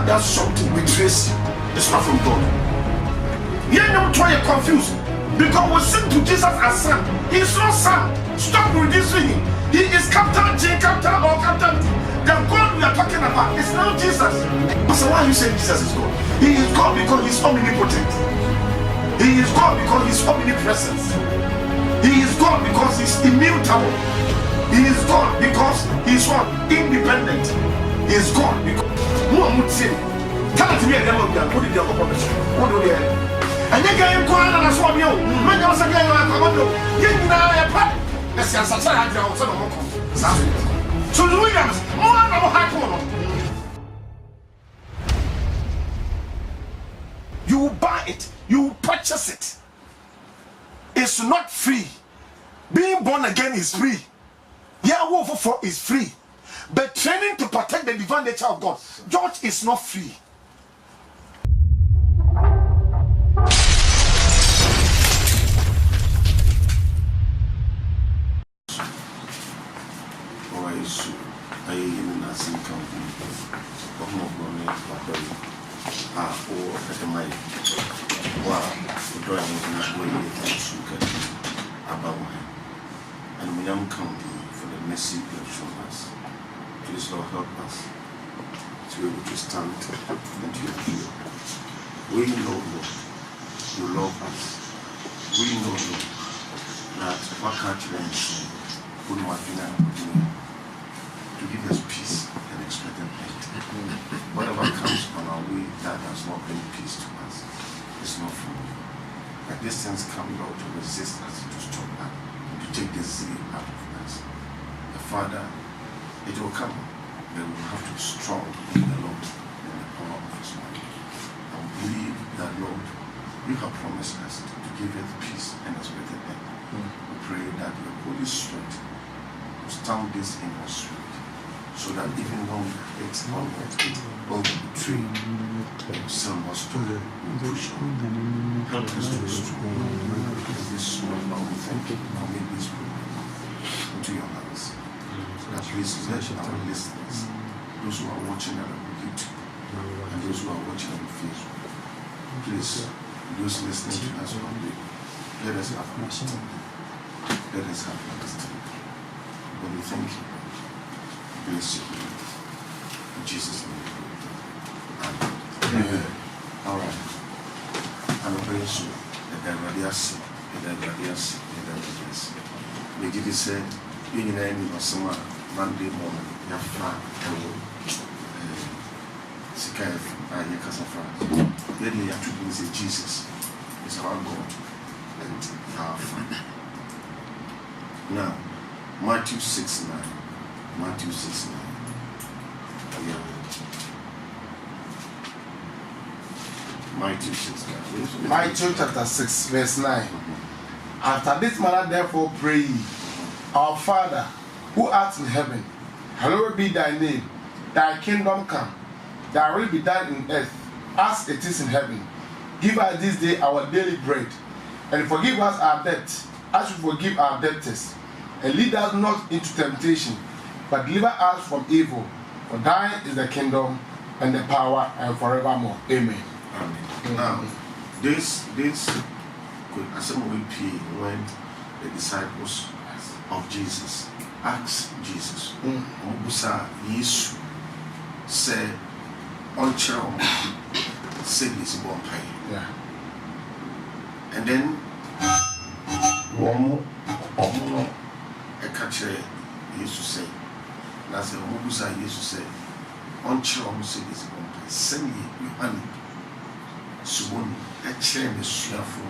does something betrays you, it's not from God. You don't try to confuse because we sing to Jesus as son. He is not son. Stop reducing him. He is Captain J, Captain or Captain T. The God we are talking about is not Jesus. So why you say Jesus is God? He is God because he's omnipotent. He is God because he's omnipresent. He is God because he's immutable. He is God because he's what? Independent. He is God because tell it to me again, what did you have? What do you have? And you can go on and I saw you. When you was again, you know, let's say, so Williams, you buy it, you purchase it. It's not free. Being born again is free. Yeah, war for is free. But training to protect the divine nature of God, George, is not free. And we am counting for the mercy you have shown us. Please, Lord, help us to be able to stand into your will. We know, Lord, you love us. We know, Lord, that what can't you mention, to give us peace and expectant end. Whatever comes on our way that does not bring peace to us is not from you. That these things come, Lord, to resist us, to stop that, to take the zeal out of us. The Father, it will come, but we will have to be strong in the Lord and the power of His might. And we believe that, Lord, you have promised us to give us peace and expectant end. We pray that your Holy Spirit will stamp this in our spirit, so that even when we hate or when we betray, some must push on. Help us to be strong. This morning, Lord, we thank you. Commit this program into your hands. So that please let our listeners, those who are watching on YouTube, and those who are watching on Facebook, please, those listening to us probably, let us have understanding. Let us have understanding. But we thank you. Bless you. In Jesus' name. Amen. All right. I'm very sure that the radiation, the Lady said, you know, summer Monday morning, you have fun. Sikayef, I hear Casafra. Then you have to say Jesus is our God and our Father. Now, Matthew 6:9. Matthew 6:9. Yeah. Matthew 6:9. Matthew chapter 6, verse 9. After this manner, therefore, pray ye, Our Father, who art in heaven, hallowed be thy name. Thy kingdom come. Thy will be done in earth, as it is in heaven. Give us this day our daily bread, and forgive us our debts, as we forgive our debtors. And lead us not into temptation, but deliver us from evil. For thine is the kingdom, and the power, and forevermore. Amen. Amen. Now, this could assemble when the disciples of Jesus asked Jesus, Mubusa Yesu said, on Chero, said this one pay. Yeah. And then, one a catcher used to say, that's the Mubusa used to say, on Chero, said this one pay. Send me, you honey. Subon, a chair, the Suafo,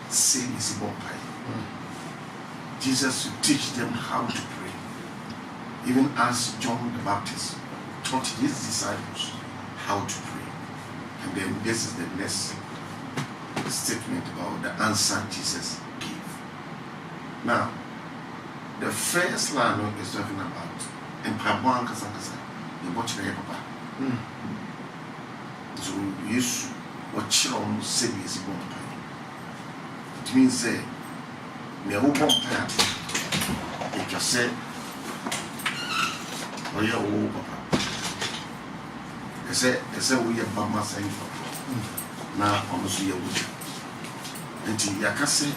say this one pay. Jesus to teach them how to pray, even as John the Baptist taught his disciples how to pray. And then this is the next statement or the answer Jesus gave. Now, the first line is talking about in Pabuan Kasakasa, in Bochre Papa. So, yes, what Chilom said is born. It means that me open part. It just said, "Oh yeah, oh papa." say we are Bama saying now almost a week. And Yakase,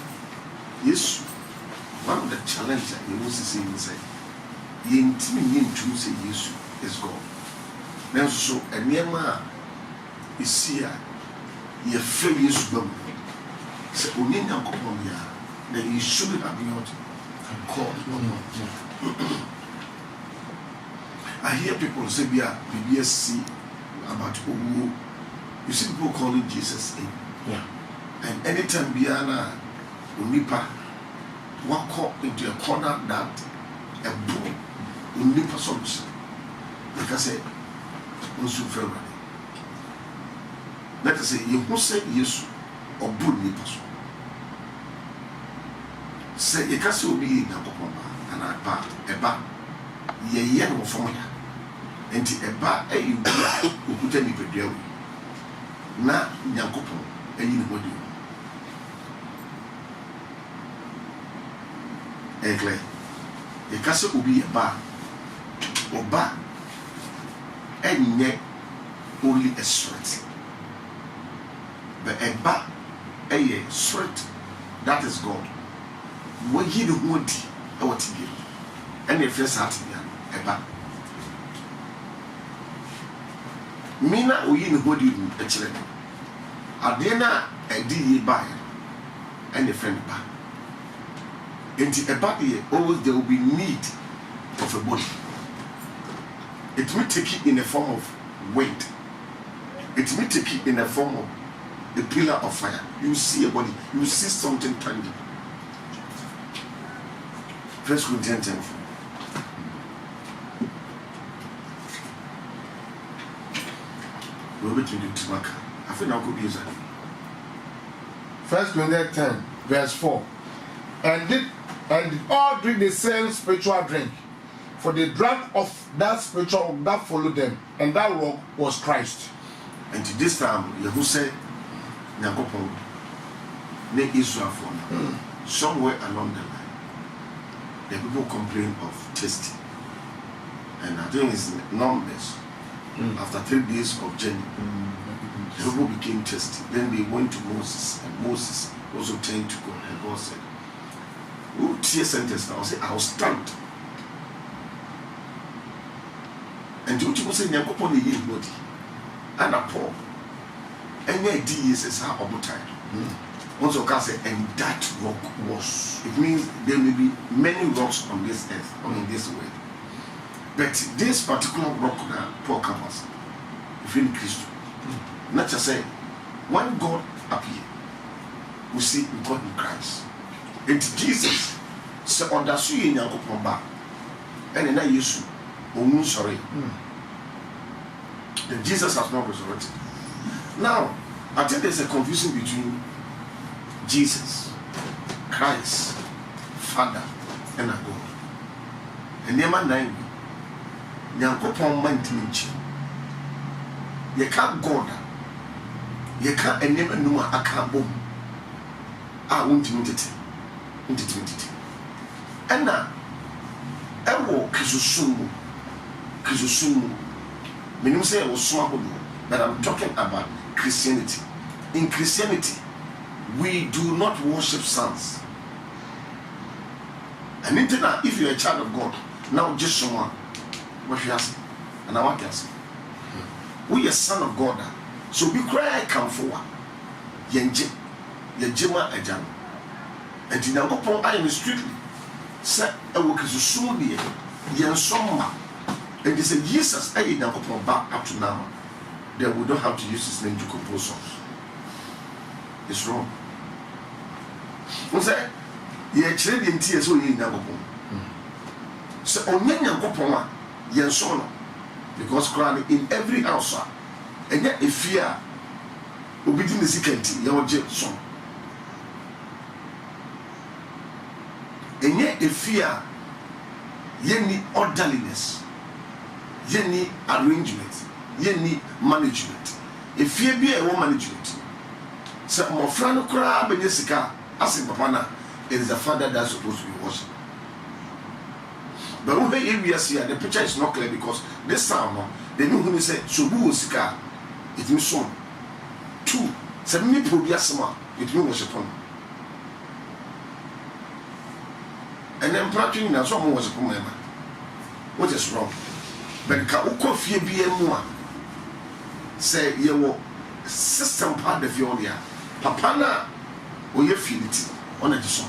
yes, one of the challenges that you will see is say, you intimidate to say yes is God. Then so a near is here, you feel yes, God. So, only now come on here, then you shouldn't have been out called. I hear people say, BBSC about who you see people calling Jesus in. Yeah. And anytime Biana Unipa walk into a corner that a boom Unipa solution. Like I say, also February. Let us say, you who say yes or boom Nipa. Say, you can still be in a and I part a bar. Ye yellow from here. And a bar a you put any video. Na Yankopon, and you know what you Egle, the castle will be a bar or bar, and yet only a sweat. But a bar, a sweat, that is God. What you don't want, what you and if you're starting a bar. Mina, we in the body a children. Adena, a D by and a friend bar. Into a body, always there will be need of a body. It will take it in the form of weight. It will take it in the form of the pillar of fire. You see a body, you see something tangible. 1 Corinthians 10. We're waiting to Timaka. I think I could use that. 1 Corinthians 10, verse 4. And did all drink the same spiritual drink, for they drank of that spiritual that followed them, and that rock was Christ. And to this time, Yehu said, Nyakopon, ne Israel for now. Somewhere along the line, the people complain of tasting. And I think it's numbers. After 3 days of journey, the people became tasty. Then they went to Moses, and Moses also turned to God, and God said, who tear sentence now? Say, I'll stand. And you people say, Nyakopon the year body, and a poor. And the idea is how about time. Once you can say, and that rock was. It means there will be many rocks on this earth, or in this world. But this particular rock now, poor campus, if in Christ, not just say, when God appeared, we see God in Christ. And Jesus said, on the sea in Yankopon bar, and in a issue, sorry. Then Jesus has not resurrected. Now, I think there's a confusion between Jesus, Christ, Father, and God. And Nema 9, Yankopon mantiminchi. You can't God. You can't and never know a can't boom. I won't meet it. And now, I walk Kisusumu. Meaning say I was swallowed, but I'm talking about Christianity. In Christianity, we do not worship sons. And if you're a child of God, now just someone, what you ask, and I want to ask, we are son of God, so we cry come forward. Yenje, Yejima Ajam. And in Angopon, I am strictly said, I work as a soon year, Yan Soma. And they said, Jesus, I ain't Angopon back up to now. Then we don't have to use his name to compose songs. It's wrong. What's that? Ye trade in tears, so you Angopon. So, on many Angopon, Yan Sona, because crying in every house, and yet if fear, obedient the second, your jet song. And yet a fear, ye need orderliness, ye need arrangement, ye need management. If fear be a woman management, so my friend crab and Jessica, asking Papa, it is the father that's supposed to be watching. But when we are here, the picture is not clear because this time Then who say so who was sika it means so. 2 say me probiasma it means worship on. And then practicing na so mo worship on. What is wrong? But ka ukofie bi emu a say ye wo system part of your dia papa na oye fility on a so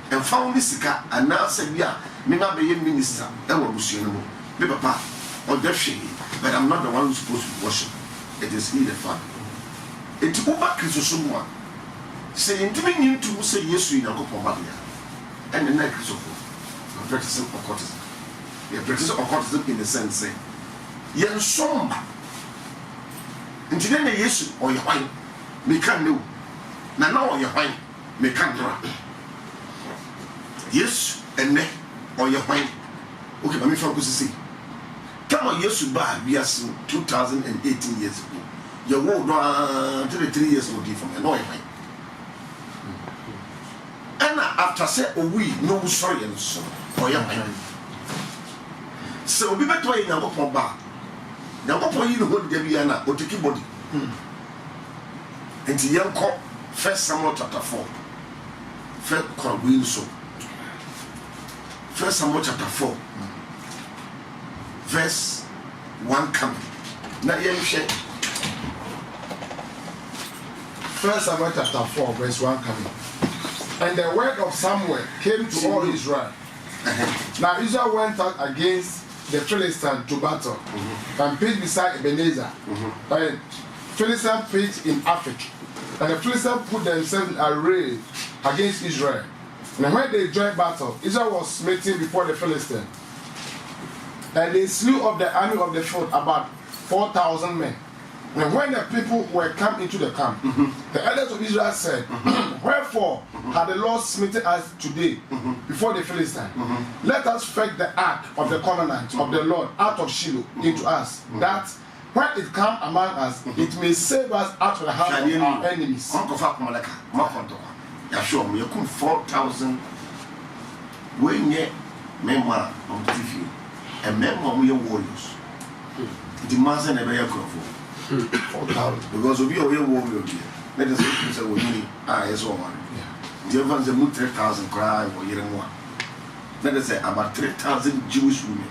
and found this sika and now say bia me na be minister e wo busu no me papa or that but I'm not the one who's supposed to worship. It is he the Father. It over Christosoma say intimi nyintu say Yesu ina kopon babia and the next Christopher practicing occultism. We are practicing occultism in the sense say yen somba nti na Yesu o ye hwan me kan no na na o ye hwan me kan dra Yesu ene o ye hwan okay but me fa go see come on Yesu ba bias 2018 years ago your world 3 years old from a noy and after say oh we no sorry and so o ye hwan so obi beto ye nyakopon ba nyakopon yi no hold there bia na o take body enti yanko 1 Samuel chapter 4 first kwagwin so 1 Samuel chapter 4 verse 1 coming na yen share 1 Samuel chapter 4 verse 1 coming. And the word of Samuel came to all Israel. Now Israel went out against the Philistines to battle and pitched beside Ebenezer. And Philistines pitched in Africa. And the Philistines put themselves in array against Israel. And when they joined battle, Israel was smitten before the Philistines. And they slew of the army of the field about 4,000 men. And when the people were come into the camp, the elders of Israel said, wherefore had the Lord smitten us today before the Philistines? Let us fetch the ark of the covenant of the Lord out of Shiloh into us, that when it come among us, it may save us out of the hand of our enemies. 4,000 when ye member of the TV, a member of your warriors. The master never your crop. 4,000 because of your warrior. Let us say we need is one. The others are 3,000 cry or year and one. Let us say about 3,000 Jewish women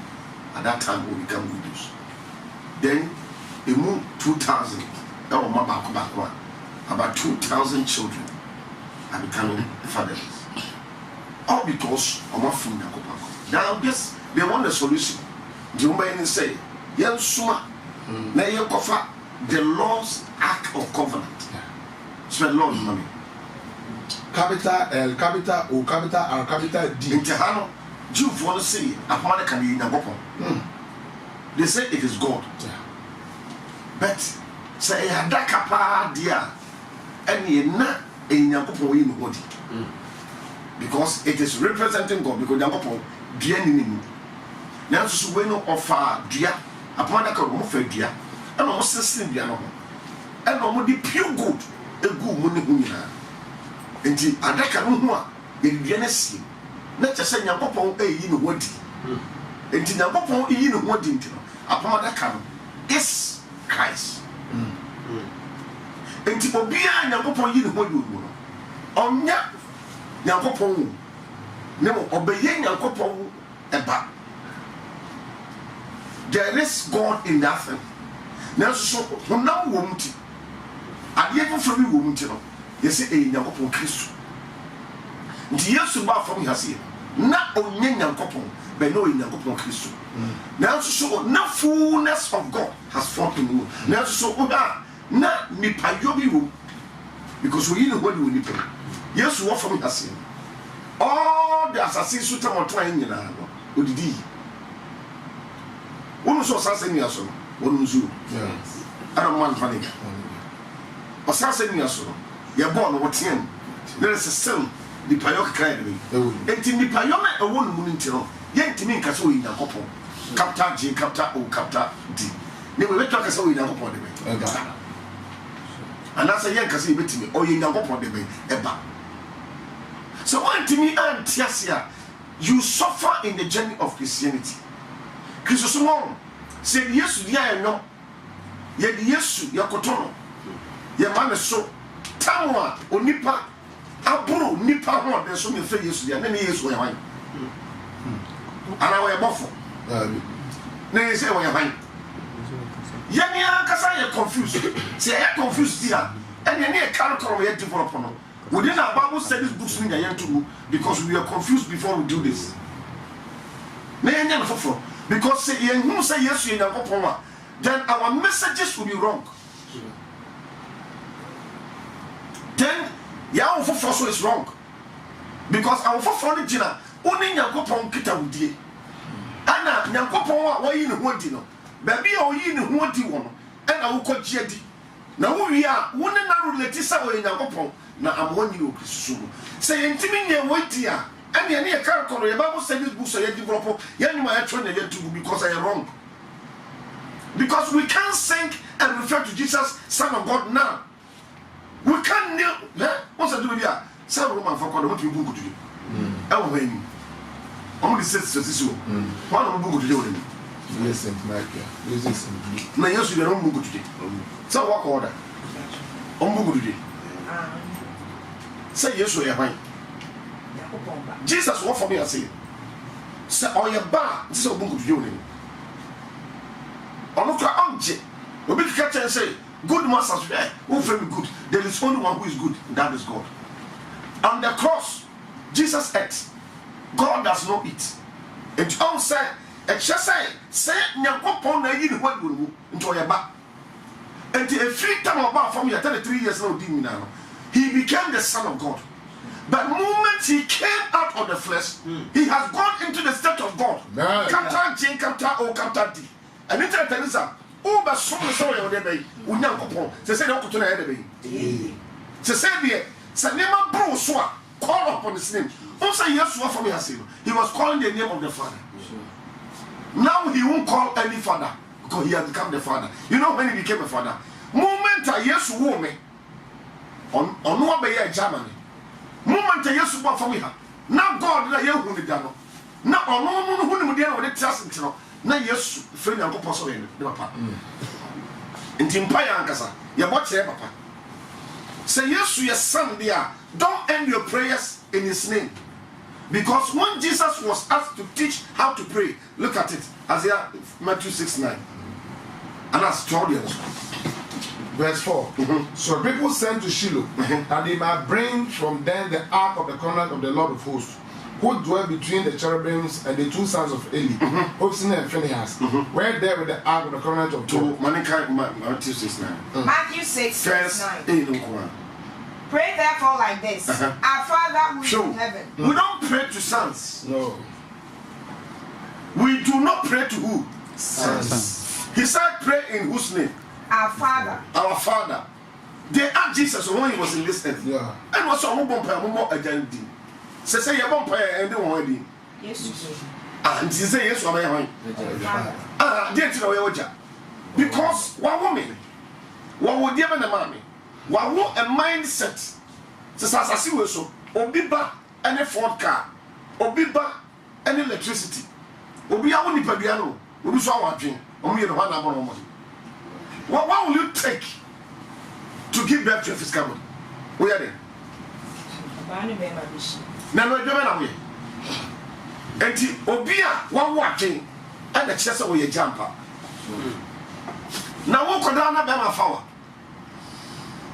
at that time will become widows. Then they move 2,000. Oh, my back one. About 2,000 children are becoming fathers. All because of my food. Now, yes, they want a solution. The woman say, Yan Suma, na ye kofa the Lord's Ark of Covenant. Spend Lord money. Capital L, capital O, capital R, capital D. In Tehano, Jew want to say, upon the Canadian. They say it is God. But say, I had kapa dia, and ye na in Yakopo in body. Because it is representing God, because Yakopo, dear name. Now, so we know offer dear, upon the Karumo dear, and almost system piano, and almost pure good, a good money. And the Adakaruma, in the NSC, not just saying Yakopo in wadi. And in Yakopo in wadi, upon the Karu is Christ. And Tibobia Yakopo in wadi. On ya Yakopo, no obeying Yakopo about. There is God in that thing. Now, so from now, woman, I never from you, woman, you say, a young couple Christ. Dear Suba from Yassi, not only young couple, but no young couple Christ. Now, so no fullness of God has formed in you. Now, so not me payobi, because we know what we need. Yes, what from Yassi. All the assassins who are trying in our Udidi. One was assassin yaso, one was you. I don't want funny. Assassin yaso, you're born what's him. There is a son, the Payok Academy. And in the Payoma, a woman in Tino, yet to me, Casso in a couple. Captain G, Captain O, Captain D. They will let us away in a couple of them. And that's a young Cassi with me, or in a couple of them, Eba. So, one to me, and Tiasia, you suffer in the journey of Christianity. Christosomon Say yes, yeah, no. Yet yes, Yakotono. Yamane so. Tamwa, Onipa, Aburu, Nipa, one, there's so many failures, and then years where I and I wear buffalo. Nay, say where I Yania Kasaya confused. Say, I confused here, and you need a character we had to develop on. Within our Bible studies books in the to because we are confused before we do this. Because say who say yes in the then our messages will be wrong. Then ya so is wrong. Because our for Gina only Yankopon kita wudie. Ana Yankopon wa yi ne ho di no. Baby o yi ne ho di wo no. And I will call Jedi. Now we are one na relate sa o Yankopon na amwani o Kristo. Say intimi nye waitia. And any a character, your Bible said this book, so you develop, because I am wrong. Because we can't sing and refer to Jesus, Son of God, now. We can't kneel. What's I do here? Say Roman for God, what you go to do? I'm waiting. I'm going to say this. One of them go to do. Listen, Michael. Listen. Now, yes, you don't go to do. So, what order? I'm going to do. Say yes, we are fine. Jesus, what for me? I say, oh, your bar, this is a book of you. On look at object, we be catch and say, good masters, who very good. There is only one who is good, that is God. On the cross, Jesus ate. God does not eat. And all say, and just say, Nyakopon na yi ni what will into your back. And a free time about from your 33 years old, he became the Son of God. But the moment he came out of the flesh, he has gone into the state of God. Captain J, Captain O, Captain D. And it's a Teresa. Oh, but so sorry on the day. We now go. They say, don't go to the enemy. They say, Sanema Bro Swa, call upon his name. Also, yes, what for me, I say, he was calling the name of the Father. Now he won't call any father because he has become the Father. You know when he became a father? Moment I yes, woman on what by Germany. Moment yes for me. Now God na yehu ni da no. Na ono no hu ni mu dia na we trust ntino. Na Yesu friend yanko poso we ne papa. Ntimpa ya ankasa. Ye bo kire papa. Say Yesu your son there. Don't end your prayers in his name. Because when Jesus was asked to teach how to pray, look at it. Isaiah Matthew 6:9. And that's told you. Verse 4. So people sent to Shiloh that they might bring from them the ark of the covenant of the Lord of hosts, who dwelt between the cherubims and the two sons of Eli, Hophni and Phinehas, were there with the ark of the covenant of God. Matthew 6:9. Matthew 6:9. Pray therefore like this: Our Father who is in heaven. We don't pray to sons. No. We do not pray to who? Sons. He said, pray in whose name? Our Father. Our Father. They asked Jesus when he was in this earth. Yeah. And what's on more identity? Say your bumpire and the one. Yes. And he say yes, or my dear to know because one woman, one would give a mammy, one a mindset. Says as I see so, Obiba any Ford car, Obiba any electricity, Obi only Pabiano, Obi so watching, only the one number money. What will you take to give birth to your physical body? Where are they? Now, no, you're away. And Obia, one watching, and the chest of your jumper. Now, walk down a bama flower.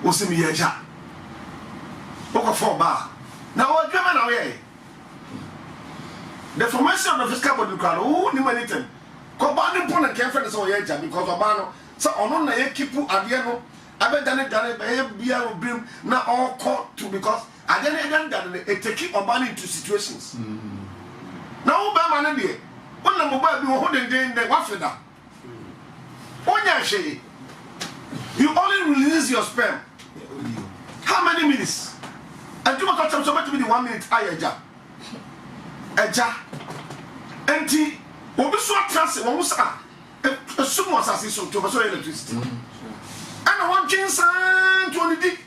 What's in your jack? Walk a 4 bar. Now, what German away? The formation of the physical body crowd, oh, you anything. Combine upon a careful as your jam because of Bano. So on na keep adiano abedane dane be bia obrim na all caught to because adane dan it take oban into situations now oba man dey on na mobile bi wo den wafeda onya hwe you only release your sperm how many minutes and you must have somebody be 1 minute ayaja eja enti obi so trust won sa assume was as to also electricity. And one jinsan to only dig.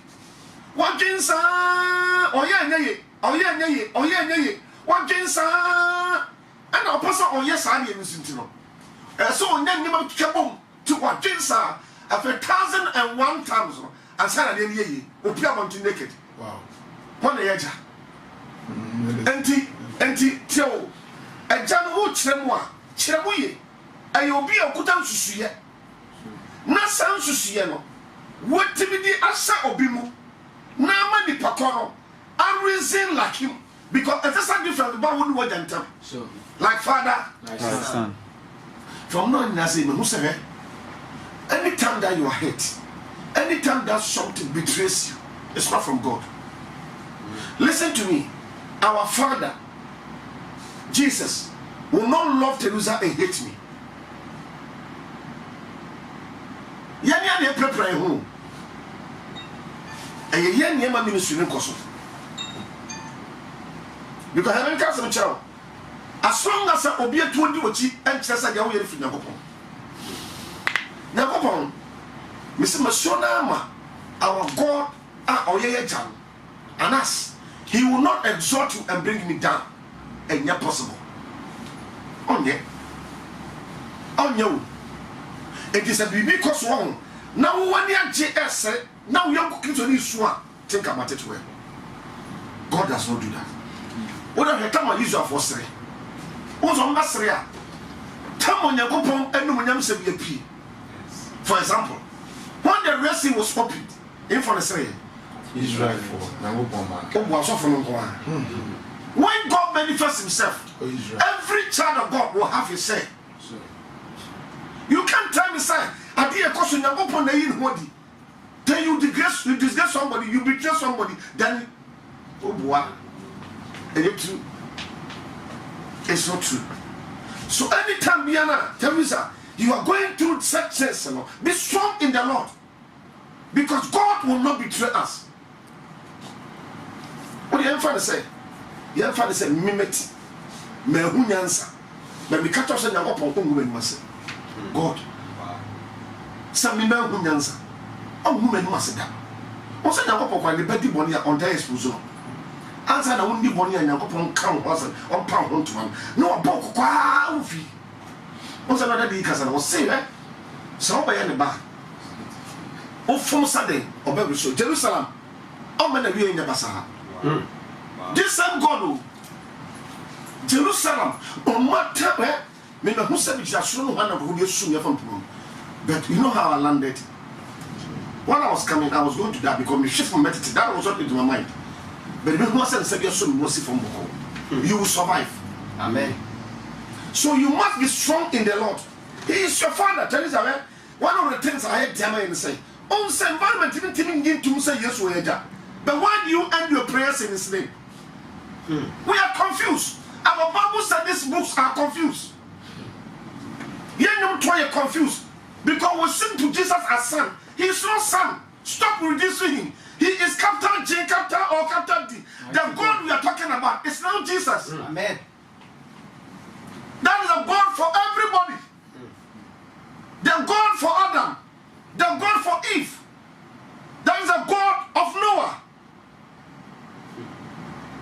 One jinsan, oh yeah, one jinsan, and our person, oh yes, I am missing to know. So on them never came to what James are after 1,001 times and said I didn't hear you. Opia want to naked. Wow. One edge. Enti tell a Jan who Chremoye. I will be a good answer. Na san susuye no wotimi di asa obimu na ma di pakono I reason like him because it's a different about one word and time. Sure. Like father, Like son. From now on, I say, anytime that you are hurt, anytime that something betrays you, it's not from God. Listen to me. Our Father, Jesus, will not love Teresa and hate me. Yani ade prepare home. And yani yema ministry nkoso. Because heaven can some child. As long as obi etundi wachi enkyesa ya wo yere fi Nyankopon. Nyankopon, Mr. Mashona, our God, oyeye jam. And us, he will not exalt you and bring me down. And yet possible. Onye. It is a baby cause one. Now when you JS, now you are cooking to this one. Think about it well. God does not do that. What the time I use your for three? What's on Masria? Time on your coupon and no one say be. For example, when the wrestling was opened in front of Israel for when God manifests himself, every child of God will have his say. You can't tell me, say, I did a question now open the body. Then you disgrace somebody, you betray somebody, then oh boy. And it's true. It's not true. So anytime Biana, tell me, sir, you are going through such things, be strong in the Lord. Because God will not betray us. What do you have to say? You have to say, Mimeti, Mehunyansa. But we catch us in the open woman must say, God. Some Mehunyansa. Oh, woman must say that. What's the open when the betty bonny on the exposure? Answer the only bonny and your open count was on pound to one. No, a book, quaffy. What's another day? Because I was saying, eh? So by any bar. Oh, from Sunday, or baby, so Jerusalem. Oh, man, we in the Basaha. This same God, Jerusalem, on my time, me no who said it's a one of who you soon from Peru. But you know how I landed? When I was coming, I was going to that because my shift from medicine, that was what into my mind. But you know who said your son was from Boko. You will survive. Amen. So you must be strong in the Lord. He is your father. Tell us, one of the things I had Tama and say, on the environment, even give to say yes, we are. But why do you end your prayers in his name? We are confused. Our Bible said these books are confused. You know why you're confused? Because we sing to Jesus as son. He is not son. Stop reducing him. He is Captain J, Captain or Captain D. The God we are talking about is now Jesus. Amen. That is a God for everybody. The God for Adam. The God for Eve. That is a God of Noah.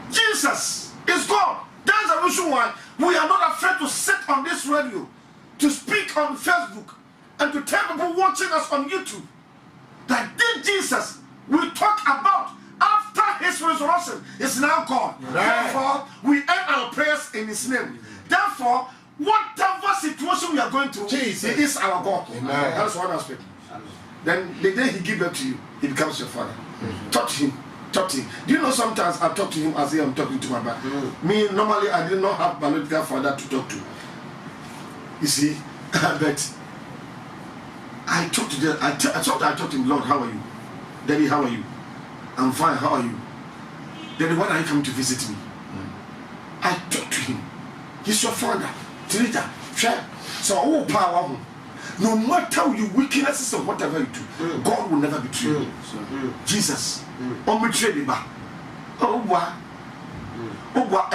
Jesus is God. That is the reason why we are not afraid to sit on this radio, to speak on Facebook, and to tell people watching us on YouTube that this Jesus we talk about after his resurrection is now God. Right. Therefore, we end our prayers in his name. Therefore, whatever situation we are going through, Jesus. He is our God. Amen. That's one aspect. Then the day he gives birth to you, he becomes your father. Talk to him. Talk to him. Do you know sometimes I talk to him as if I'm talking to my back? Me, normally I did not have biological father to talk to. You see? But I talked to them. I talked to him, Lord, how are you? Daddy, how are you? I'm fine, how are you? Daddy, when are you coming to visit me? I talked to him. He's your father. Trinita, share. So all power. No matter your weaknesses or whatever you do, God will never betray you. Jesus, betray the back. Oh, what? Oh, what?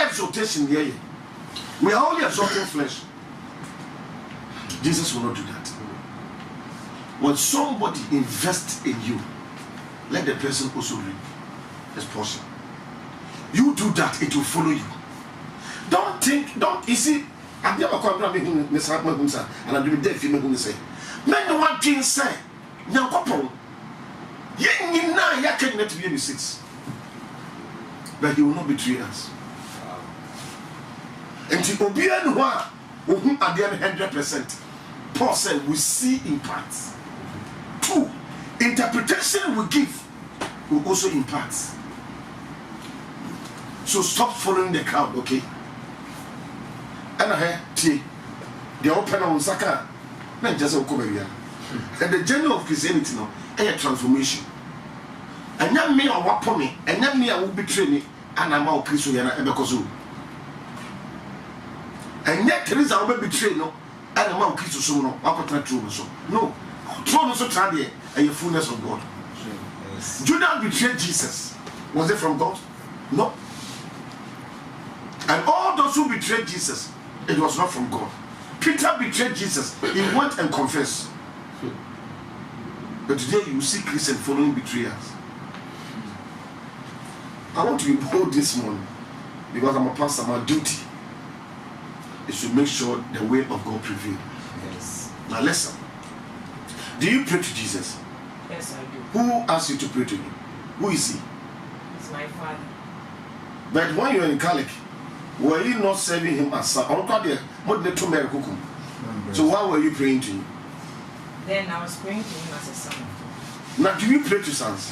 Exaltation here. We are only exalting flesh. Jesus will not do that. When somebody invests in you, let the person also reap his portion. You do that, it will follow you. You see, I'm never quite making Miss Hartmansa, and I'll be deaf. You may say, men no one thing say, young couple. Yen na ya can not be 6. But he will not betray us. And to Obian who are there 100%. Paul said we see in parts. 2, interpretation we give will also impart. So stop following the crowd, okay? And I hear the open on Saka, not just a Korea. And the journey of Christianity now, a transformation. And young me or what me, and young me I will betray me, and I'm out Christian and because and yet Teresa will betray no, and I'm out Christian, no, I could not true so. No, throne so trade and your fullness of God. Yes. Judas betrayed Jesus. Was it from God? No. And all those who betrayed Jesus, it was not from God. Peter betrayed Jesus. He went and confessed. But today you see Christians following betrayers. I want to be bold this morning because I'm a pastor. My duty is to make sure the way of God prevails. Yes. Now listen. Do you pray to Jesus? Yes, I do. Who asked you to pray to him? Who is he? He's my father. But when you were in Catholic, were you not serving him as son? So why were you praying to him? Then I was praying to him as a son. Now do you pray to sons?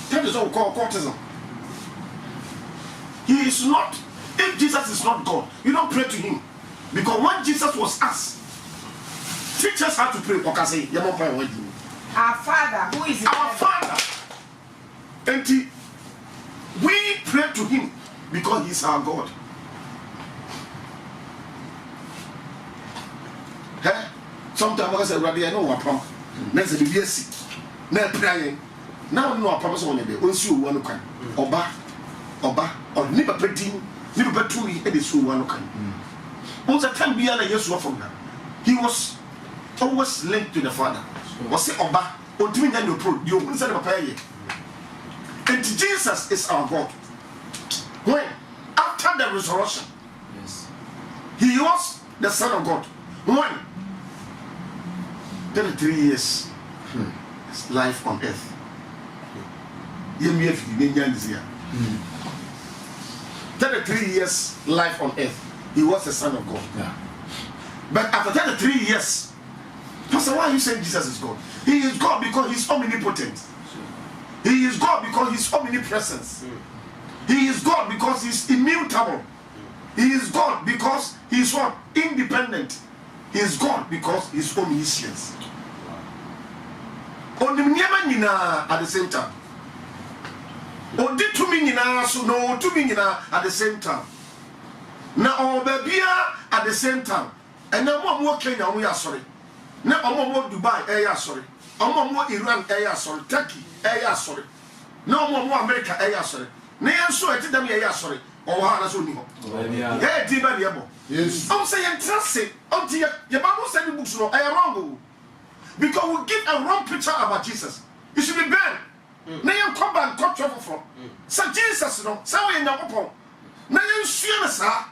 That is what we call courtesan. He is not. If Jesus is not God, you don't pray to him. Because when Jesus was asked, teachers had to pray. Our Father who is in our heaven. Father. And we pray to him because he's our God. Hey? Sometimes I say, Rabbi, I know what problem. Next to be sick. Now praying. Now no promise on the day. Once you want to come. Oba or never petting, never bet to me, and it's one can. Once a time beyond a year's from that. He was always linked to the Father. Was it Oba or doing any pro? You won't say about pay. And Jesus is our God. When after the resurrection, yes, he was the Son of God. When 33 years his life on earth. 33 years life on earth, he was the Son of God. Yeah. But after 33 years, Pastor, why are you saying Jesus is God? He is God because he's omnipotent. He is God because he's omnipresent. He is God because he's immutable. He is God because he's what? Independent. He is God because he's omniscience. At the same time. Or did to me so no to me at the same time. Now baby at the same time. And now one more Kenya we are sorry. Now one more Dubai sorry. One more Iran sorry. Turkey sorry. No more America sorry. Now so I them sorry. Or what only. Yeah, Diba. Yes. I'm saying trust it. Until your Bible said books no wrong. Because we give a wrong picture about Jesus. You should be banned. Na yɛn kɔ ban kɔ twɛ foforɔ sɛ Jesus no sɛ wɔyɛ Nyankopɔn na yɛn sua no saa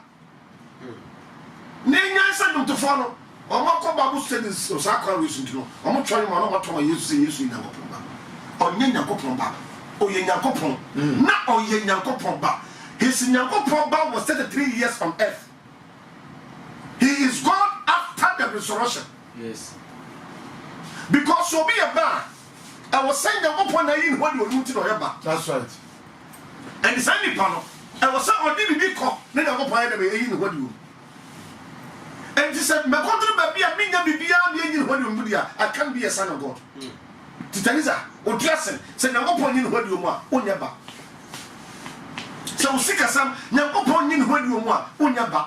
na yɛn nyansa dwomtofoɔ no ɔmo akɔ Bible studies saa kwan wɔ esu nti no ɔmo twɛ no ma ɔmo atɔn Yesu sɛ Yesu Nyankopɔn ba ɔnyɛ Nyankopɔn ba ɔyɛ Nyankopɔn na ɔyɛ Nyankopɔn ba his Nyankopɔn ba was 33 years on earth. He is God after the resurrection. Yes. Because so be a bar. I was saying that upon the in what you were looting or ever. That's right. And the Sunday panel, I was saying, I didn't be caught, then I go by the way in what you. And he said, my country may be a million beyond what you do. I can't be a son of God. Titaniza, or Jason, said, now upon you what you want, or never. So sick as some, now upon you what you want, or never.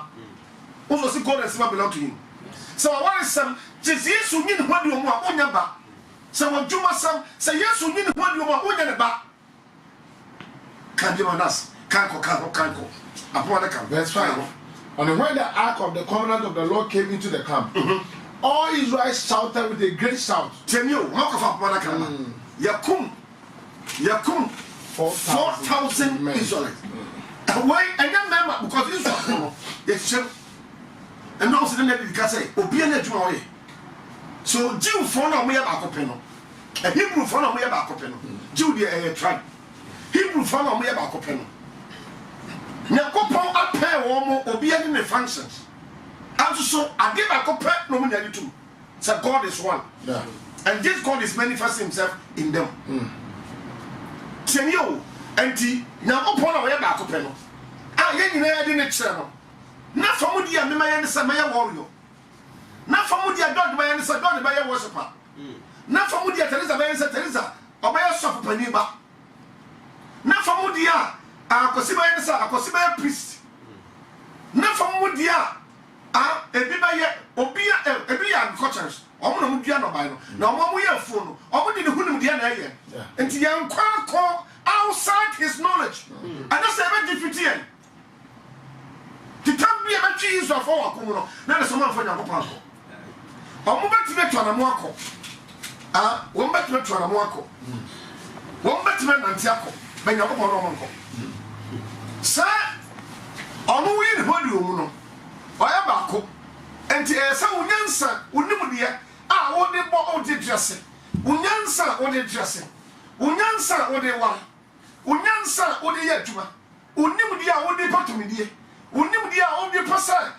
Also, God and Simba belong to him. So I want some, just yes, who need what you want, or never. So when Juma say yes, we need one you want one back. Can't you us? Can't go. Upon the camp. That's fine. And when the ark of the covenant of the Lord came into the camp, all Israel shouted with a great shout. Tell you, knock off upon the camp. Yakum 4,000 Israelites. Why? And then remember, because Israel, yes, and no so na did say obi na adwuma oye so Jew for na mo ye ba kope no a Hebrew for na mo ye ba kope no Jew dey tribe Hebrew for na mo ye ba kope no Nyakopon apɛ wo mo obi any ne functions and so ade ba kope no mo nyadi too so God is one and this God is manifesting himself in them Tenyo enti Nyakopon na wo ye ba kope no ye nyina ya de ne kyerɛ no na famudi a mema ye ne sɛ mɛyɛ warrior na famudi a dog mɛyɛ ne sɛ dog mɛyɛ worshiper na famudi a Teresa mɛyɛ sɛ Teresa ɔbɛyɛ sɔfo pani ba na famudi a akosi mɛyɛ ne sɛ akosi mɛyɛ priest na famudi a ebi bɛyɛ obi ebi yɛ agricultures ɔmo na mo dua no ban no na ɔmo yɛ afuo no ɔmo de ne hunum dia na ɛyɛ nti yɛn kwa outside his knowledge and that's a bit difficult. The time we have cheese of our common, now there's someone for your papa. A moment to make to an amoako. One bet to an amoako. One bet to an antiaco, when you're upon Sir, on we in Hoduno, or Abaco, and some Unyansa, Unudia, what they bought the dressing. Unyansa, what they dressing. Unyansa, what they want. Unyansa, what they yet to Unudia, what they bought to me. Unim dia on the person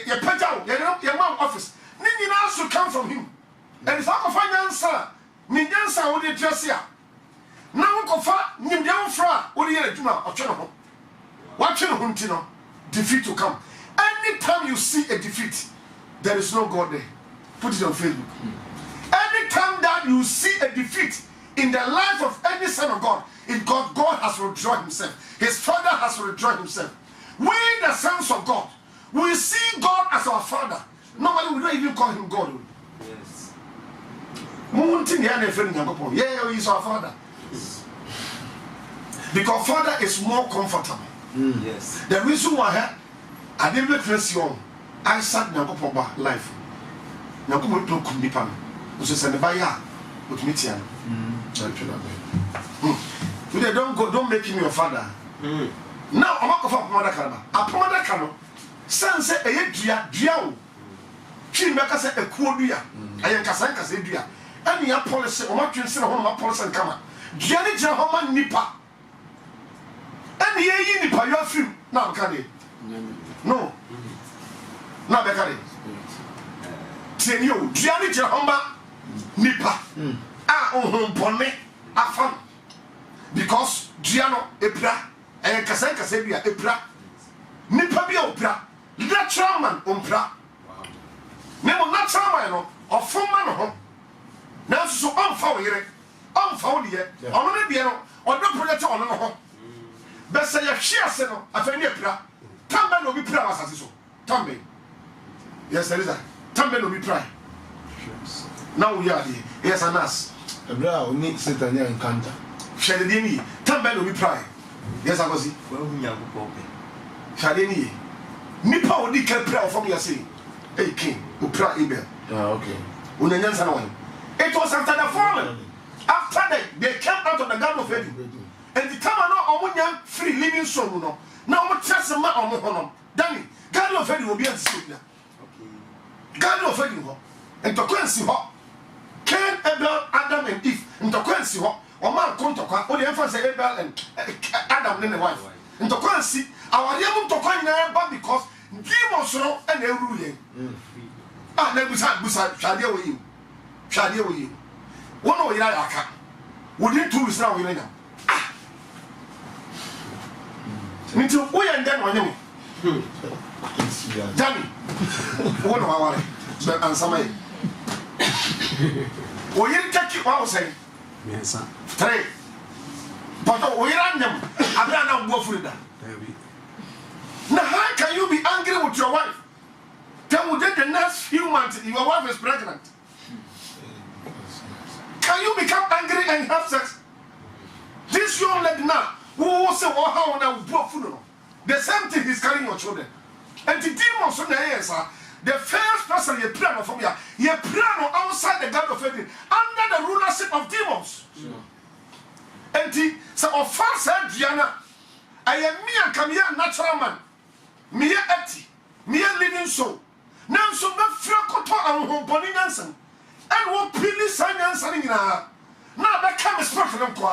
your pedal, your mom office. Nini should come from him. And if I can find answer, Minyansa would the dress here. Now go far, Nimdian Fra, would the Juma or Channel. Watching Huntino, defeat to come. Anytime you see a defeat, there is no God there. Put it on Facebook. Anytime that you see a defeat in the life of any son of God, in God has withdrawn himself. His father has withdrawn himself. We, the sons of God, we see God as our Father. Normally, we don't even call him God. Yes. Yeah, he's our Father. Because Father is more comfortable. Yes. The reason why I didn't make you I sat in a life. Now, come on, don't come deeper. You say, "Nebaya, with me, Tiana." Don't make him your father. Now, I'm not going to Pomada Caraba. A Pomada Cano, Sans a Diao. She make us a quodia. I am Casanca Zedia. And your policy, or what you say, my policy and come. Jenny Jahoma Nipa. And ye Nipa, you are free. Now, Cadi. No. Now, Becari. Tenio, Jenny Jahoma Nipa. Pone, Afam. Because Giano Epra. And Casanca Sabia, Epra. Nipa be opera. Natural man, umpra. Nemo natural man, or full man. Now, so unfound here, unfound here, on the piano, or no project on home. Best say a sheer senno, a family pra. Tamben will be proud as so. Tamben. Yes, there is a Tamben will be proud. Now we are here. Yes, and us. A brow needs Satan and Kanta. Shadini, Tamben will be proud. Yes, I was it. Well, we are popping. Shadini. Nipa will declare prayer from your saying, "Hey, King, who pray Abel." Okay. It was after the fallen. After they came out of the Garden of Eden. And the time now, free living soul. Now, I'm just a man on Danny, Garden of Eden will be at the city. Garden of Eden. And to Quincy Hawk. Cain, Abel, Adam, and Eve. And to Quincy Hawk. Or man, Contoka, or the emphasis Abel and Adam and the wife. And to Quincy, our young to coin but because demons and they ruling. Then we said, Shadia with you. Shadia with you. One way I can. Within 2 weeks now, we know. Until we and then one you. Danny. One of our and some way. We didn't take you out saying. Yes, sir. 3. But we ran them. I ran out go for that. Now, how can you be angry with your wife? Then within the next few months, your wife is pregnant. Can you become angry and have sex? This young lady now, who will say, "Oh, how now food?" The same thing is carrying your children. And the demons on the air, sir. The first person you pray from here, you pray outside the Garden of Eden, under the rulership of demons. And the so of first Diana, I am me and come here natural man. Me eti, me living soul. nanso bɛfrɛ kɔtɔ ahohompɔne nyansa and what pili sa nyansa no nyinaa na bɛka me spirit no nkɔ a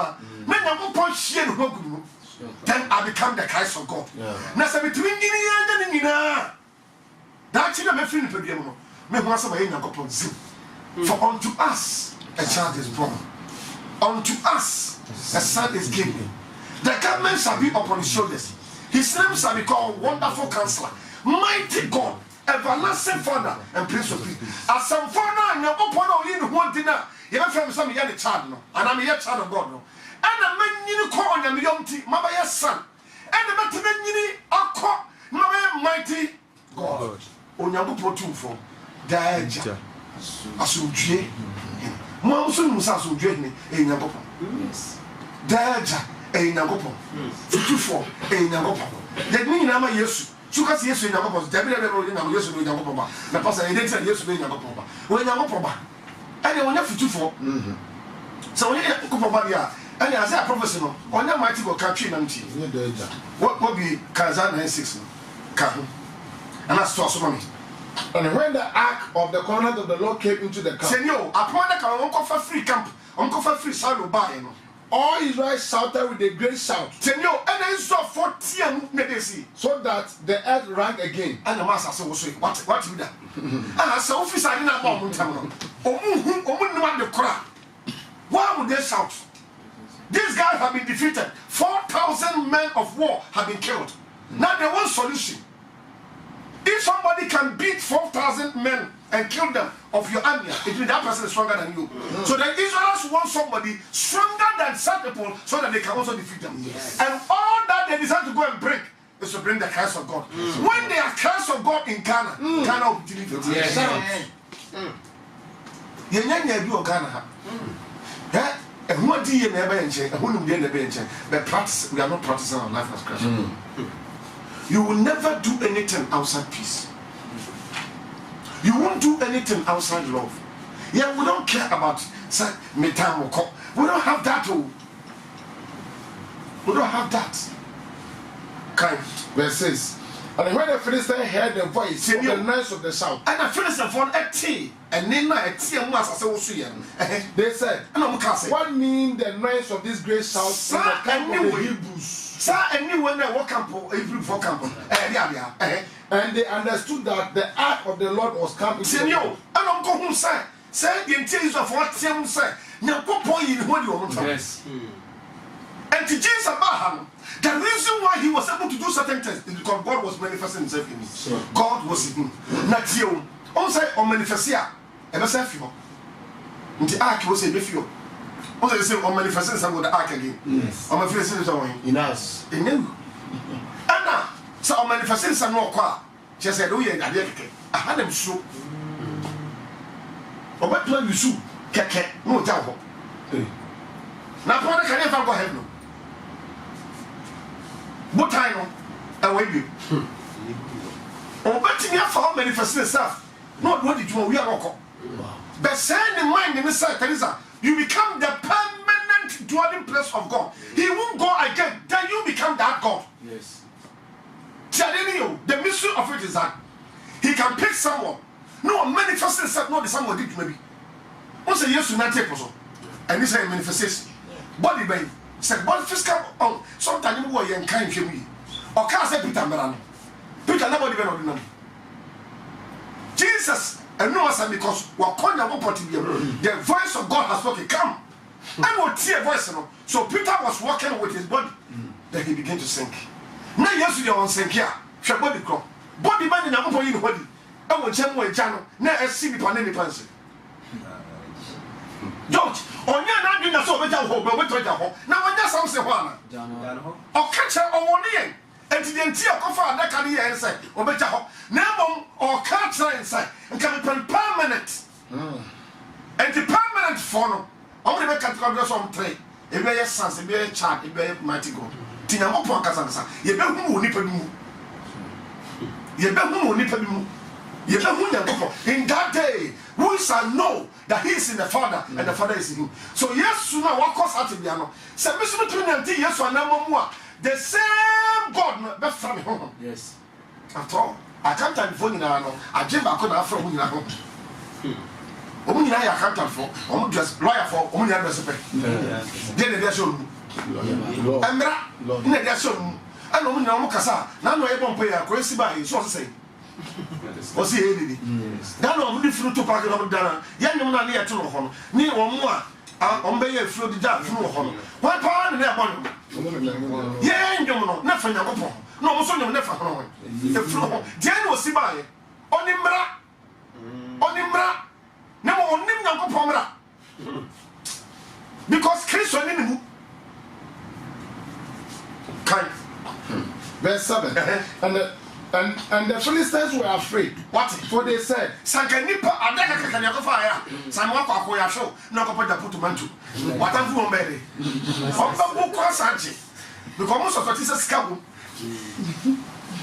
na Nyankopɔn hyie ne ho agu mu. Then I become the Christ of God. Na sɛ metumi nyini yɛnyɛ ne nyinaa daakye na mɛfiri nipadua mu no mehu asɛ mayɛ Nyankopɔn zim. For unto us a child is born, unto us a son is given. The government shall be upon his shoulders. His name shall be called Wonderful Counselor, Mighty God, Everlasting Father, and Prince of Peace. As some father, Nyankopɔn only in one dinner. You ever feel some young child, no? And I'm a young child of God, no? And a man you call on your young tea, my son. And the man you call my mighty God. On your book for Daja. Asumdue. Mo amso musa asumdue ni Nyankopɔn. Yes. Daja Nyankopɔn. Futufo Nyankopɔn. The ni na ma Yesu. Suka si Yesu Nyankopɔn. Dabi dabi na Yesu Nyankopɔn ba. Na pastor e dey say Yesu Nyankopɔn ba. O Nyankopɔn ba. Ene wonya futufo. So wonya Nyankopɔn ba dia. Ene asa prophecy no. Wonya mighty God ka twi na nti. What be Kaza 96 no. Ka ho. Ana sto so mami. And when the ark of the covenant of the Lord came into the camp, Senor, upon the camp, free camp, free salo by all Israel shouted with a great shout. Senor, and I saw 40 medicine, so that the earth rang again. And the master said, what you that? I said, officer, I didn't know the crowd. Why would they shout? These guys have been defeated. 4,000 men of war have been killed. Now they want solution. If somebody can beat 4,000 men and kill them of your army, it means that person is stronger than you. So the Israelites want somebody stronger than some people so that they can also defeat them. Yes. And all that they decide to go and bring is to bring the Christ of God. When they are Christ of God in Ghana, Ghana will be delivered. Yes. But we are not practicing our life as Christians. You will never do anything outside peace. You won't do anything outside love. Yeah, we don't care about me time. We don't have that. We don't have that. Kind. Verse 6. And when the Philistines heard the voice of the noise of the shout, and the Philistines found a tea, and then a tea and was they said, what mean the noise of this great shout in the camp of the Hebrews? And they understood that the ark of the Lord was coming. Yes. And to Jesus Abraham, the reason why he was able to do certain things is because God was manifesting himself in him. Sure. God was in him. Not you. On say on manifestia, ever say few. The ark was a few. Also, they say on manifesting some of the ark again. Yes. On manifesting some in us. In you. And now, so on manifesting some more qua. She said, oh yeah, I had them show. Or what plan you shoot? Keke, no doubt. Now, what can never go ahead no. What time? I wait you. Oh, but you have found manifesting stuff. Not what did you want? We are not. But send in mind in the side, Teresa, you become the permanent dwelling place of God. He won't go again. Then you become that God. Yes. Telling you, the mystery of it is that he can pick someone. No, manifesting stuff, not the someone did maybe. Once a year to not take also. And this is a manifestation. Body brain. Said body physical on sometimes you were kind to me. Or can't say Peter Merano. Peter nobody been on the Jesus and no answer because we're calling the voice of God has spoken. Come. And we'll hear voice. So Peter was walking with his body. Then he began to sink. Now yesterday on sink here. She body crop. Body man in a body. I will tell you a channel. Now I see the panel pencil. George, on your not doing a so better hope, but with now when there's something one or catch her on 1 year and to the entire offer that can hear and say, or better hope now or catch her inside and can be permanent and the permanent funnel. I want to make a progress on trade. If you're a son, if you're a child, if you're a mighty God, Tina Opa Casasa, you better who nip you. You better who nip you. In that day, we shall know that he is in the Father and the Father is in him. So yes, sooner what cause at the piano. So yes, one more. The same God from home. Yes. After all, accountant for no agenda ko na from nyina ho omu nyina ya accountant for omu dress lawyer for omu nyina dress pe dey dey show emra na dey show ana omu nyina omu kasa na no e bompo ya ko esi ba so say o si e didi dan no omu di funu to park no dana ya nyum na na ye to no ho no ni omu a ombe ye funu di da funu ho no wa pa na e bon ye nyum no na fa nyakopo no omu so nyum na fa ho e funu ho dia no si ba ye onimra na mo onim nyakopo mra because Christ on in kind verse 7 and the Philistines were afraid. What? For they said, Sanka nipa adaka kakanya ko fa ya. Sanwa kwa ko ya show na ko pata putu mantu. Watamfu ombere. Omba bu kwa sanche. Because most of it is scam.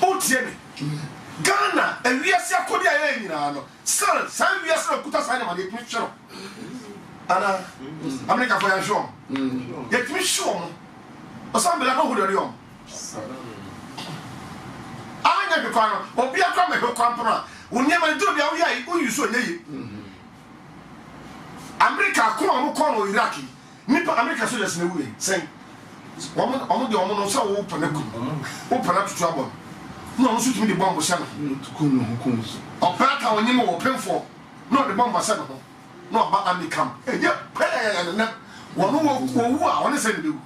Otie me. Ghana ewiase akodi aye nyina no. San wiase na kuta san na de twetro. Ana America for ya show. Ye tumi show mo. Osambela no hu de yom. Anya bi kwa no obi akwa me ho kwampra wonya ma do bia wo ya wo yuso nyi America ko mo ko no Iraq nipa America so just na wuye sen omo de omo no so wo panaku wo panaku tu abon no no so tumi de bomb sha no tukunu hukumu so opaka wonye mo wo pemfo no de bomb sha no no ba amikam eje pe na wono wo wu a woni se ne bewu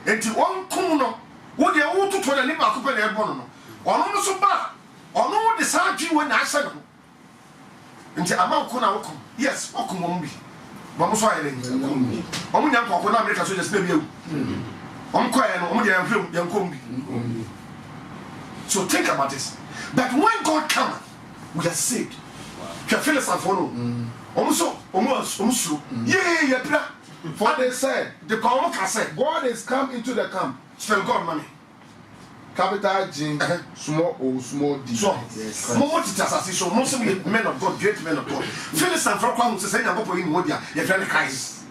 enti won kum no wo de wo tutu na ni ba ko pe na e bon no ono no so ba ono de saatwi we na asa no nti ama ko na wo kom yes wo kom mo bi ba mo so ayele ni omo nya ko na America so just na biawu omo ko no omo de yanfrem yankom bi so think about this that when God come we are saved you feel us for no omo so yeah pra for they said the come ka say God is come into the camp. Spell God money Capital G, small O, small D. So, more so most of the men of God, great men of God. Phyllis and Frank who say, I'm going to Modia, your friend Christ.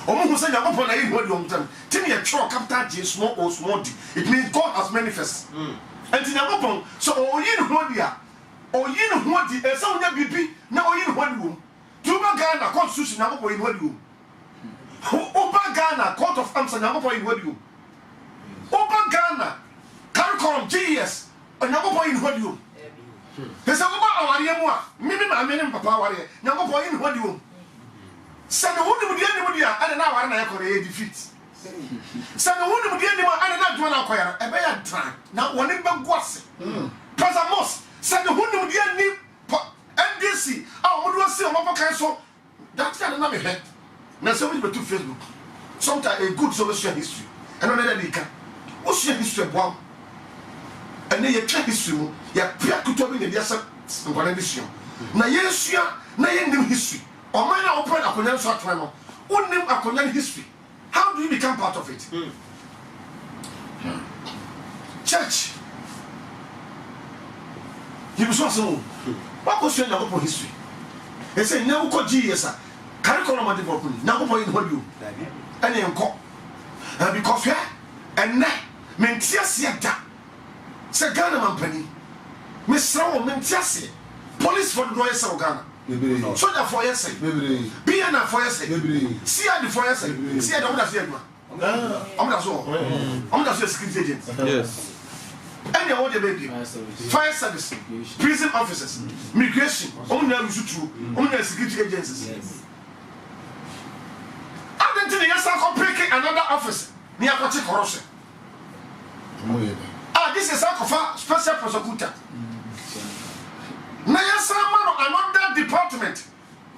Who say, I'm going to Modia, tell me a true capital G, small O, small D. It means God has manifested. And in Amapon, so you know Modia, or you know what the sound of BP, now you know what room. Tuba Ghana, Constitution, I'm going to what room. Oba Ghana, Court of Arms, and I'm going to what room. Open Ghana, Caricom, GS, and Yamapo in what you. There's a about our young Mimi, I mean, Papa, Yamapo in what you. Send a woman with the enemy, and now I can defeat. Send a woman with the enemy, and not one acquire a bad time. Now one in Banguasi. Pasamos, send a woman with the enemy, NDC, I would say, Mama Council. That's not another head. Now, so we were to Facebook. Sometimes a good solution history, and another leaker. What's your history of one? And then you check history, you appear to tell me the answer and one edition. Now, yes, you are not history. Or mine are open a colonial short time. What name a colonial history? How do you become part of it? Church. You was also what was your number history? They say, now go GS. Curriculum development. Now go in what you and then call because here and now. Mentiasia da. Se Ghana mampani. Misra wo mentiasia. Police for the lawyers of Ghana. Soldier for yes. BNA for yes. CID for yes. CID omo da se aduma. Omo da so. Omo da so security agents. Yes. Any of the baby. Fire service. Prison officers. Migration. Omo na use true. Omo na security agencies. Yes. I don't think you are complicating another office. Ni akwati corruption. This is a special prosecutor. Now, another department.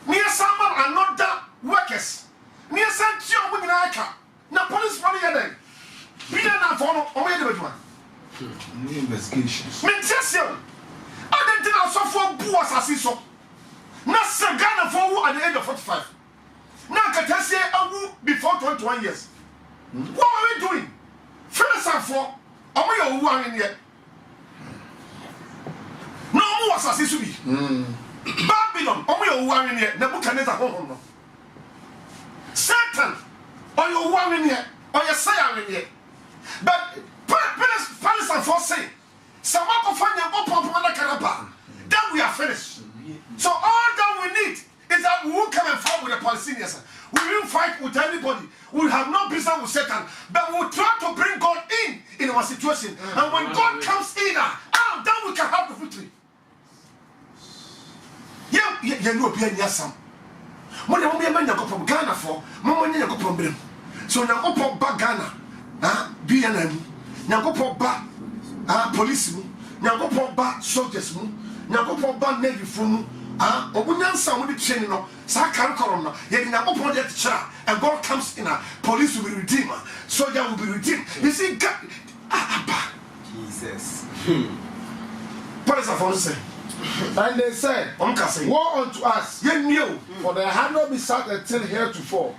Near someone another workers. Near some job in Aka. Now, police for the other. We don't have one. Investigations. Mentation. I don't think I saw four boys as he saw. Now, Sagana for who at the age of 45. Now, Katasia before 21 years. What are we doing? First and four. Omo yo wu an ye no omo wasase so bi Babylon omo yo wu an ye Nebuchadnezzar honhom no Satan oyo wu an ye oyo say an ye but Palace and for say Samako Fanya Papa Karaba. Then we are finished. So all that we need is that we won't come and fight with the Palestinians. We won't fight with anybody. We have no business with Satan. But we'll try to bring God in our situation. And when God comes in, then we can have the victory. You know, be a some. When you be a man, you go from Ghana for, Mamma, you go from Brim. So now go from Ghana, BNM, now go from police, now go from soldiers, now go from Navy from. Obunyansa with the training no Sakar Corona, yet in a open and God comes in, police will be redeemed, soldier will be redeemed. You see, God, Jesus. What is that say? And they said, woe unto us, ye knew, for there had not been such a thing heretofore.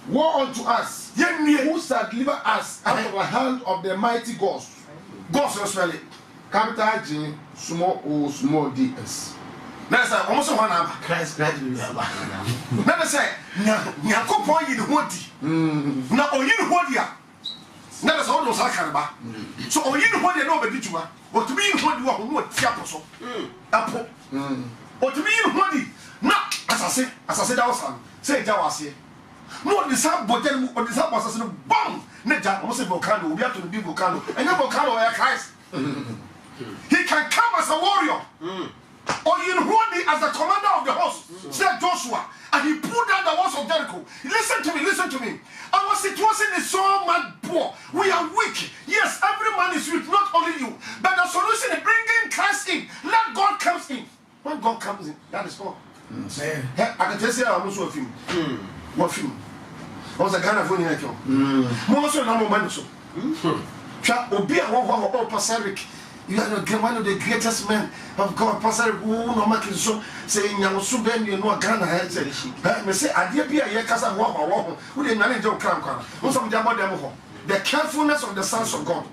Woe unto us, ye knew, who shall deliver us out of the hand of the mighty gods. Gods was really capital G, small O, small DS. That's almost one number. Christ, never say, Nako point in the woody. Now, or you what ya. Never saw those Hakaraba. So, or you what you know, but did you want? Or to be what you want, Tiapo. Apple. Or to be what you not, as I said, I was say, Jawasi. No, the sub, but then, or the sub was a bomb. Neja, almost a volcano, we have to be volcano, and a volcano, Christ. He can come as a warrior. Or you know as the commander of the host, said Joshua, and he pulled down the walls of Jericho. Listen to me. Our situation is so much poor. We are weak. Yes, every man is weak, not only you. But the solution is bringing Christ in. Let God comes in. When God comes in, that is all. I can tell you, I'm also a film. What film? I was a Ghana phone in a film. Most of them are so. Obia, what Pasaric. You are one of the greatest men of God. Pastor, who no making so saying, "I was so bad, you know, Ghana." I say, "I did be a Yakasa walk. Who didn't manage your crown? Most of them, the carefulness of the sons of God.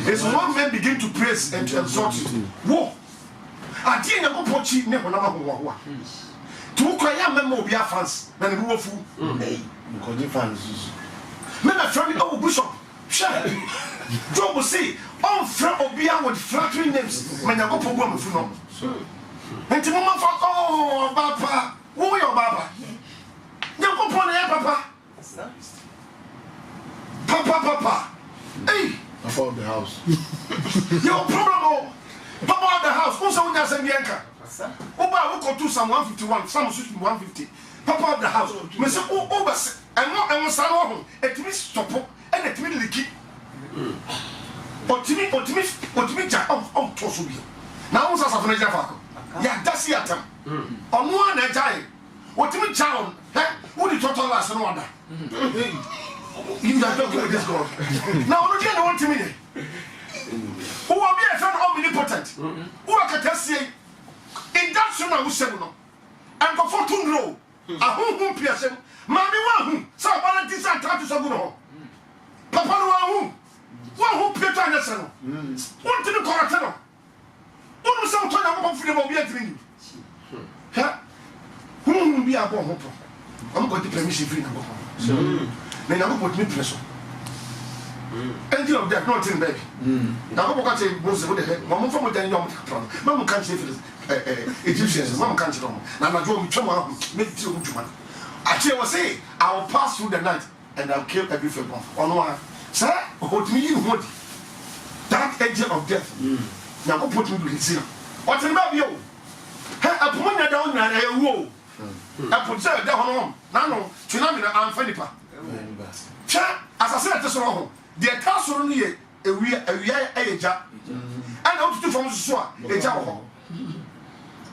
As one man begin to praise and to exalt you. Whoa! I didn't know what you never know. Two cry member be a fans, then who of fool. Because you fans. Men are trying to Bishop. Job will say, "On front Obia with flattering names, when you go for woman for no." And to Mama, oh, Papa, who are your Baba? You go for Papa. Papa. Hey, about the house. Your problem, Papa of the house, who's on the Bianca? Oba, who go to some 151, some 150. Papa of the house, Mr. Obas, and not a Mosano, at least stop and at me licky. Otimi ja on toso bi na won sasa funa ja fa ya dasi atam onu na jai otimi ja on who the total last no order you are talking with this God now onu je na won timi ne who will be a friend omnipotent who akata sie in that soon na wo semu no and go for to grow ahun piasem mami wa hu sa bala ti sa tatu so gu no papa no wa hu who Peter Anderson? What did you call it? What was some time about freedom of being? Whom be a bomb? I'm going to permission free number. Then I'm going to put me pressure. End of death, not in baby. Now, I'm going to say, most of the head, Mamma from the young Mamma can't say Egyptians, Mamma can't know. Now, I draw me tomorrow, make you to man. I was say, I will pass through the night and I'll kill every film on one. Sir, what me you want? That angel of death. Now go put me to his ear. What's about you? I put me down and I will. I put her down home. Now, Chinamina and Fenipa. As I said, this wrong. The castle only a year job. And out to from the swamp, a job.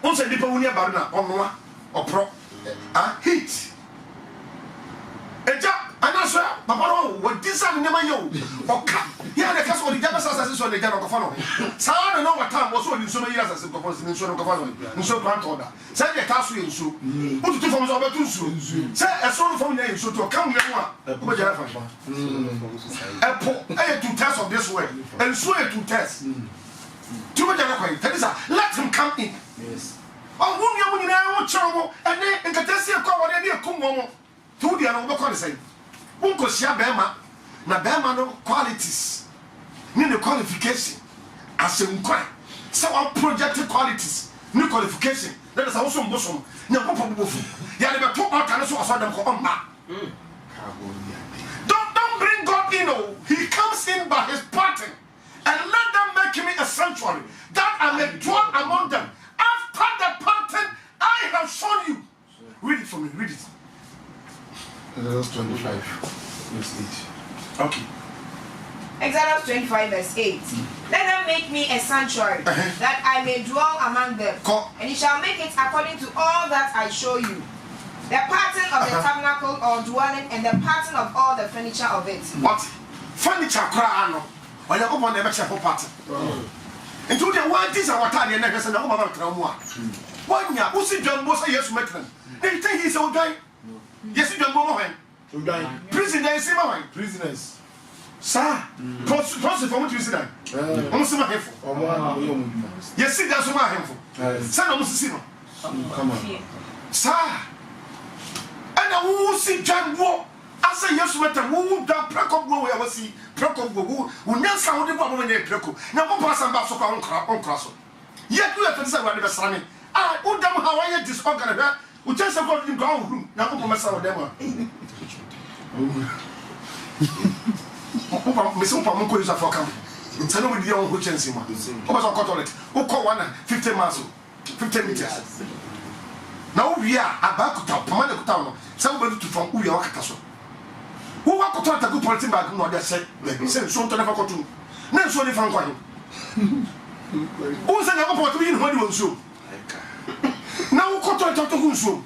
Once a little near Barna on one or pro. Heat. A job. And that's why, Papa, what this and never you. Okay, here the castle of the Jamas on the Jano Fano. So I don't know what time was in so many years as a proposal in Sono, in so grand order. Say the castle in Su. Put it from over to Su. Say a sort from there so to come here. What you have a two tests of this way, and so a two tests. Too much let him come in. Yes. Oh, whom you know, trouble, and then Catassia call any Kumo. To the other same. Unko sia bema na bema no qualities need the qualification as a quite some projected qualities, new qualification. That is also bosom. No problem. You are the two out and so them come back. Don't bring God in. He comes in by his pattern and let them make me a sanctuary that I may dwell among them. After the pattern I have shown you. Read it for me. Read it. Exodus 25, verse 8. Okay. Exodus 25 verse 8. Let them make me a sanctuary that I may dwell among them. And you shall make it according to all that I show you. The pattern of the tabernacle or dwelling and the pattern of all the furniture of it. What? Furniture cry no. Or you go on the better pattern. Into the one things are what I never said about Trauma. One year, who see John was a yes matron. They think he's all dying. Yes, you don't go away. Prisoners, prisoners. Sir, process for what you said. Almost my handful. Yes, see, that's my handful. Son, almost see no. Come on. Sir, and I will see John War. I say, yes, matter who don't prack up where I was see, prack up who never sound the woman in Praco. Now, one person about so on cross. Yet, you have to say what the Sunny. I would damn how I had this organ. We just have got in ground room. Now, come on, some of them. Miss Pamuko is a fucker. It's a with your own chance. What was our Catholic? Who call 150 miles, 50 meters. Now we are about to tell Pamanakutan, somebody to from Uya Kataso. Who want to talk a good policy back? No, they said, he said, so to never go to. No, so different one. Who's an apple to be in what you will show? Now, what to who show?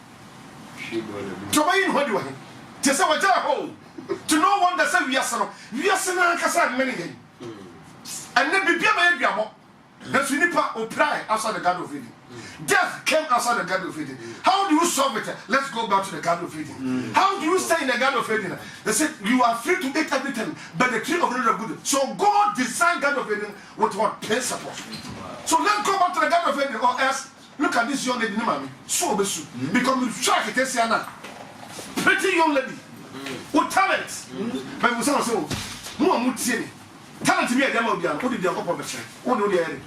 To buy in what you want. To say what hole. To no one that said we are son. We are son and many days. And then be a more. That's when you apply outside the Garden of Eden. Death came outside the Garden of Eden. How do you solve it? Let's go back to the Garden of Eden. How do you stay in the Garden of Eden? They said you are free to eat everything, but the tree of the knowledge of good. So God designed Garden of Eden with what principle. So let's go back to the Garden of Eden, or else look at this young lady, so besu, because we try to test her. Pretty young lady with talent. But we say, no one would see talent to be a demo. Who did the upper machine? Who do the end?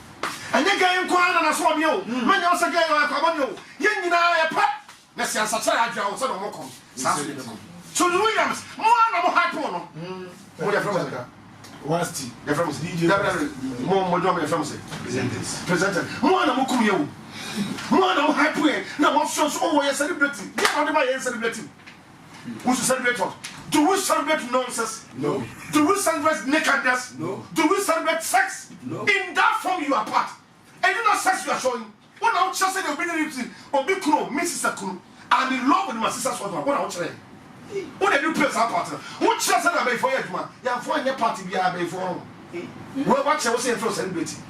And you get inquired and I saw you. Man, also get like a man. Yen, I a pet. Let's say, such a job, so don't come. So, Williams, more hypo. What are from Wasti. They're from DJ. More Modom from presented. More than Mukumio. More than hypo. Now, what shows always celebrating? Get out of my celebrating. Who's to celebrate what? Do we celebrate nonsense? No. Do we celebrate nakedness? No. Do we celebrate sex? No. In that form you are part. And you know sex you are showing. When I was just saying obedience or big crew, Mrs. Kunu, I'm in love with my sister's husband. What I was saying. What did you place our partner? What just said I before you, man? You are for your party, we are before. Well, what shall we say for celebrating?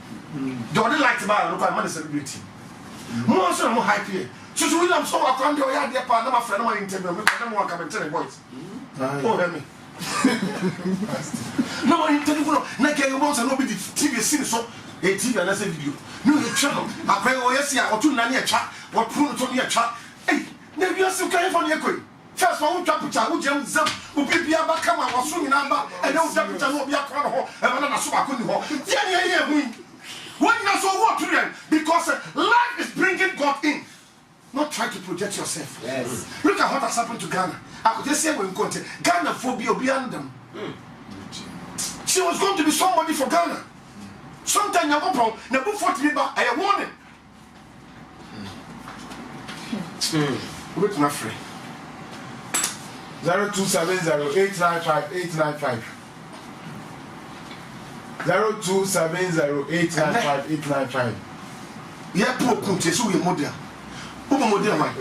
Don't like to buy a local money celebrating. More so, more hype here. So William, so I can't do your idea, part of my friend, my interview, I don't want to come and tell the boys. Oh, hear me. No, I tell you, like I want to know the TV scene, so a TV and I say video. No, the channel. I pray, oh, yes, I want to nanny a chat, what prune to me a chat. Hey, maybe you're still coming from your quick. First one, jump with who jumps up, who be a back, come out, swinging number, and don't jump with a be a crown, and another super couldn't walk. Yeah, when you so what to them? Because life is bringing God in. Not try to project yourself. Yes. Look at what has happened to Ghana. I could just say when going to Ghana phobia beyond them. She was going to be somebody for Ghana. Sometimes you go now before to me, but I warn him. Wait, my friend. 0270-895-895. 0270-895-895. Yeah, poor country, so we model. Who model man?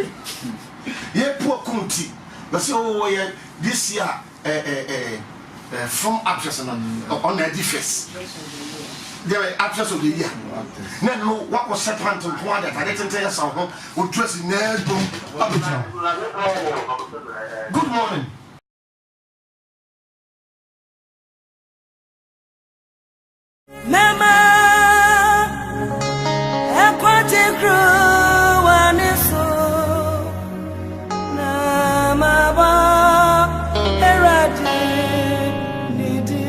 Yeah, poor country. But say, oh, yeah, this year, from actress on the defense. They were actress of the year. No, what was happened to one that I didn't tell you something. We dress in their room. Good morning. Mama, aquatic crew, one is so. Namaba, Eradi, Nidi.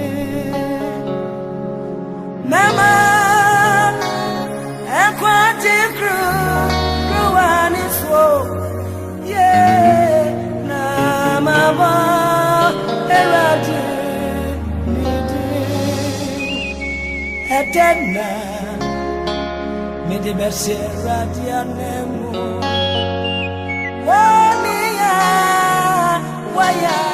Baba Eradi Etena Midi Bessie Radianemo Wamia Waya